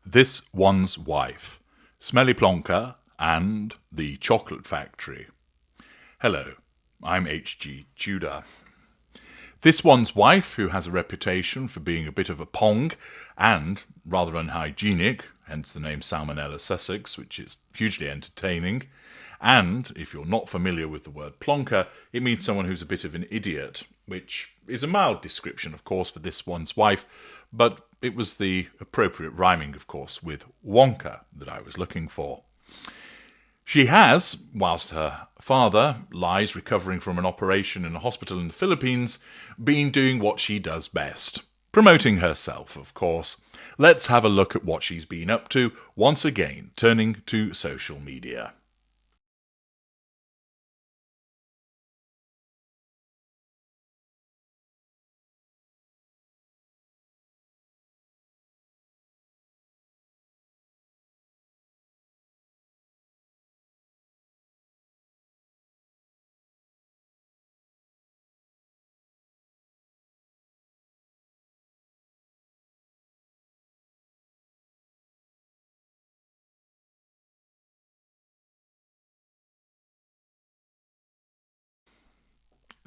This One's Wife, Smelly Plonka and the Chocolate Factory. Hello, I'm hgtudor. This One's Wife, who has a reputation for being a bit of a pong and rather unhygienic, hence the name Salmonella Sussex, which is hugely entertaining. And if you're not familiar with the word plonker, it means someone who's a bit of an idiot, which is a mild description, of course, for this one's wife, but it was the appropriate rhyming, of course, with Wonka that I was looking for. She has, whilst her father lies recovering from an operation in a hospital in the Philippines, been doing what she does best. Promoting herself, of course. Let's have a look at what she's been up to, once again, turning to social media.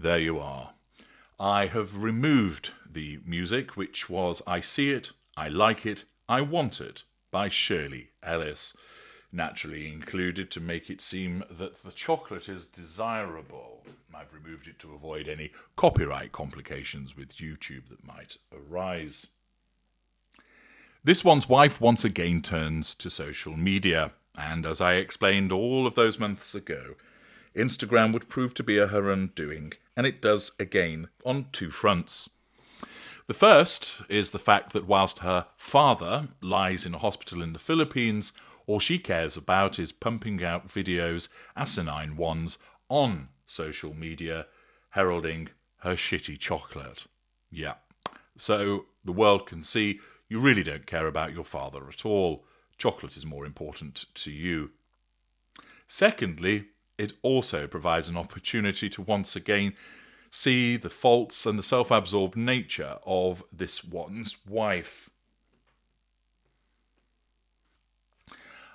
There you are. I have removed the music, which was I See It, I Like It, I Want It by Shirley Ellis. Naturally included to make it seem that the chocolate is desirable. I've removed it to avoid any copyright complications with YouTube that might arise. This One's Wife once again turns to social media, and as I explained all of those months ago, Instagram would prove to be her undoing, and it does again on two fronts. The first is the fact that whilst her father lies in a hospital in the Philippines, all she cares about is pumping out videos, asinine ones, on social media, heralding her shitty chocolate. Yeah. So the world can see you really don't care about your father at all. Chocolate is more important to you. Secondly, it also provides an opportunity to once again see the faults and the self-absorbed nature of this one's wife.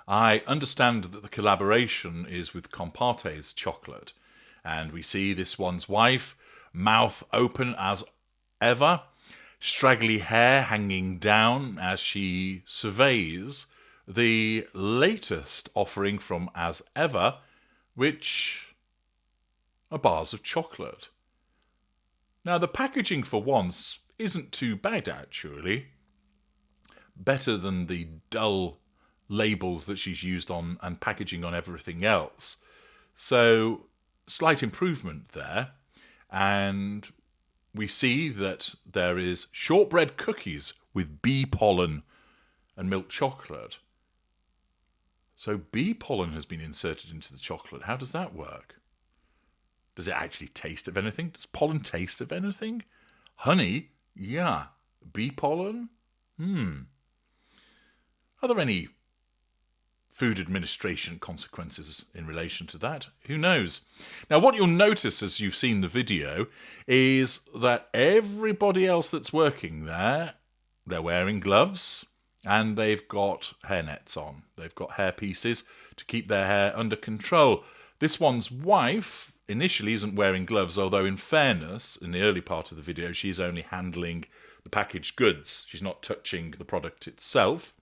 I understand that the collaboration is with Comparte's chocolate, and we see this one's wife, mouth open as ever, straggly hair hanging down as she surveys the latest offering from As Ever, which are bars of chocolate. Now, the packaging for once isn't too bad, actually. Better than the dull labels that she's used on and packaging on everything else. So, slight improvement there. And we see that there is shortbread cookies with bee pollen and milk chocolate. So bee pollen has been inserted into the chocolate. How does that work? Does it actually taste of anything? Does pollen taste of anything? Honey? Yeah. Bee pollen? Are there any food administration consequences in relation to that? Who knows? Now, what you'll notice as you've seen the video is that everybody else that's working there, they're wearing gloves and they've got hairnets on. They've got hair pieces to keep their hair under control. This one's wife initially isn't wearing gloves, although in fairness, in the early part of the video, she's only handling the packaged goods. She's not touching the product itself.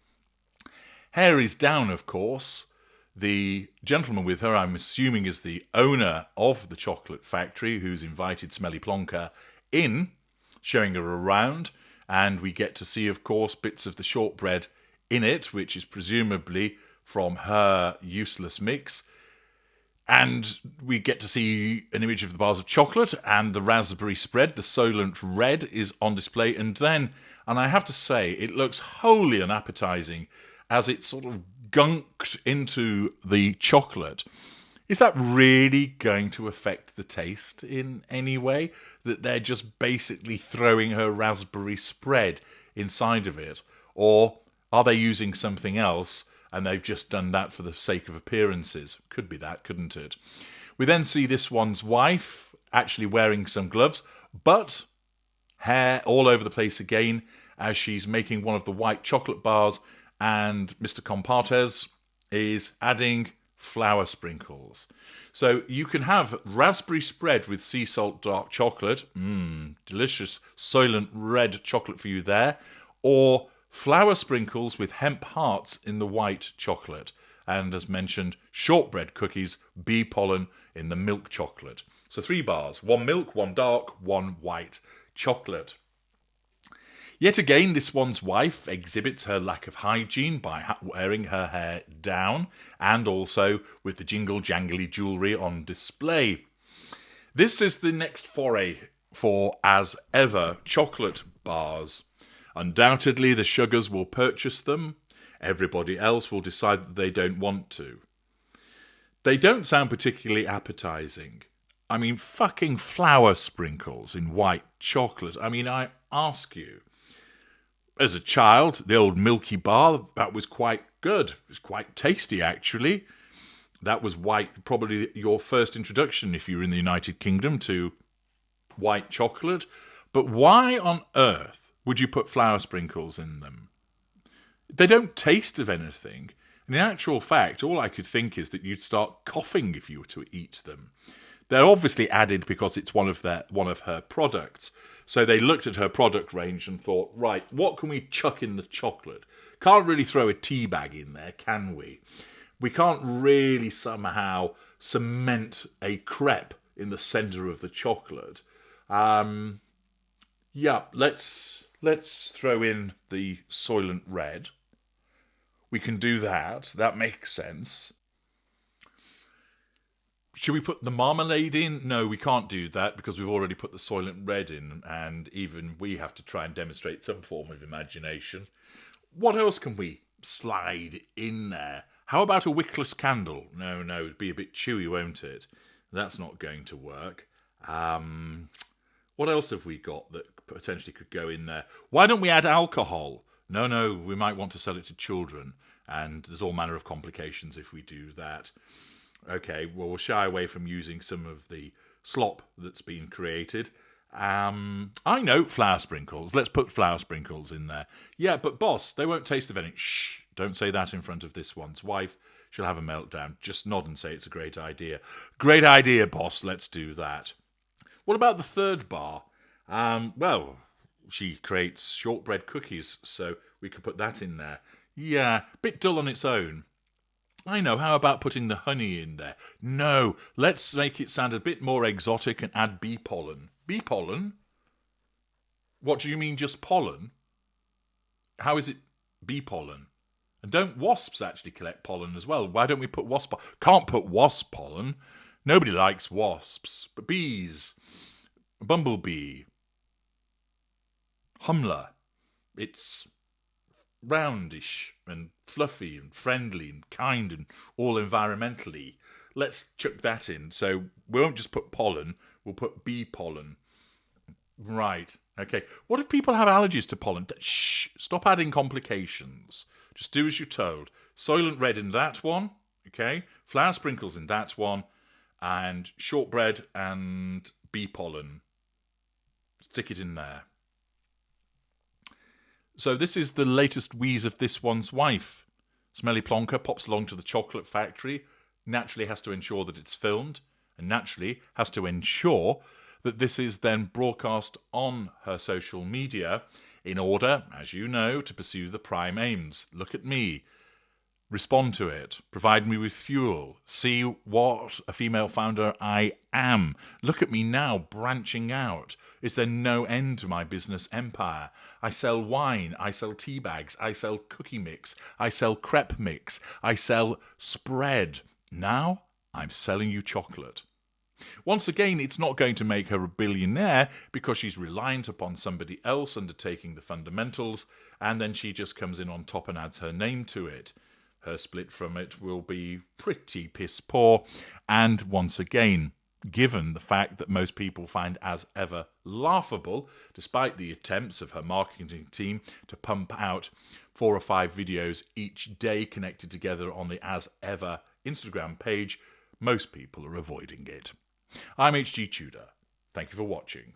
Hair is down, of course. The gentleman with her, I'm assuming, is the owner of the chocolate factory who's invited Smelly Plonka in, showing her around. And we get to see, of course, bits of the shortbread in it, which is presumably from her useless mix. And we get to see an image of the bars of chocolate and the raspberry spread. The Solent Red is on display. And I have to say, it looks wholly unappetizing as it's sort of gunked into the chocolate. Is that really going to affect the taste in any way? That they're just basically throwing her raspberry spread inside of it? Or are they using something else and they've just done that for the sake of appearances? Could be that, couldn't it? We then see this one's wife actually wearing some gloves, but hair all over the place again as she's making one of the white chocolate bars and Mr. Compartes is adding flour sprinkles. So you can have raspberry spread with sea salt dark chocolate, delicious Soylent Red chocolate for you there, or flour sprinkles with hemp hearts in the white chocolate. And as mentioned, shortbread cookies, bee pollen in the milk chocolate. So 3 bars, 1 milk, 1 dark, 1 white chocolate. Yet again, this one's wife exhibits her lack of hygiene by wearing her hair down and also with the jingle-jangly jewellery on display. This is the next foray for As Ever chocolate bars. Undoubtedly, the sugars will purchase them. Everybody else will decide that they don't want to. They don't sound particularly appetizing. I mean, fucking flour sprinkles in white chocolate. I mean, I ask you. As a child, the old Milky Bar, that was quite good. It was quite tasty, actually. That was white, probably your first introduction, if you were in the United Kingdom, to white chocolate. But why on earth would you put flour sprinkles in them? They don't taste of anything. And in actual fact, all I could think is that you'd start coughing if you were to eat them. They're obviously added because it's one of her products. So they looked at her product range and thought, right, what can we chuck in the chocolate? Can't really throw a tea bag in there, can we? We can't really somehow cement a crepe in the centre of the chocolate. Yeah, let's throw in the Soylent Red. We can do that. That makes sense. Should we put the marmalade in? No, we can't do that because we've already put the Soylent Red in, and even we have to try and demonstrate some form of imagination. What else can we slide in there? How about a wickless candle? No, it'd be a bit chewy, won't it? That's not going to work. What else have we got that potentially could go in there? Why don't we add alcohol? No, we might want to sell it to children, and there's all manner of complications if we do that. Okay, well, we'll shy away from using some of the slop that's been created. I know, flour sprinkles. Let's put flour sprinkles in there. Yeah, but boss, they won't taste of any. Shh, don't say that in front of this one's wife. She'll have a meltdown. Just nod and say it's a great idea. Great idea, boss. Let's do that. What about the third bar? Well, she creates shortbread cookies, so we could put that in there. Yeah, bit dull on its own. I know, how about putting the honey in there? No, let's make it sound a bit more exotic and add bee pollen. Bee pollen? What do you mean, just pollen? How is it bee pollen? And don't wasps actually collect pollen as well? Why don't we put wasp pollen? Can't put wasp pollen. Nobody likes wasps. But bees. Bumblebee. Humler. It's roundish and fluffy and friendly and kind and all environmentally. Let's chuck that in. So we won't just put pollen, we'll put bee pollen. Right. Okay. What if people have allergies to pollen? Shh. Stop adding complications. Just do as you're told. Soylent Red in that one. Okay. Flour sprinkles in that one. And shortbread and bee pollen. Stick it in there. So this is the latest wheeze of this one's wife. Smelly Plonka pops along to the chocolate factory, naturally has to ensure that it's filmed, and naturally has to ensure that this is then broadcast on her social media in order, as you know, to pursue the prime aims. Look at me. Respond to it. Provide me with fuel. See what a female founder I am. Look at me now, branching out. Is there no end to my business empire? I sell wine. I sell tea bags. I sell cookie mix. I sell crepe mix. I sell spread. Now I'm selling you chocolate. Once again, it's not going to make her a billionaire because she's reliant upon somebody else undertaking the fundamentals, and then she just comes in on top and adds her name to it. Her split from it will be pretty piss poor, and once again, given the fact that most people find As Ever laughable, despite the attempts of her marketing team to pump out 4 or 5 videos each day connected together on the As Ever Instagram page, most people are avoiding it. I'm HG Tudor. Thank you for watching.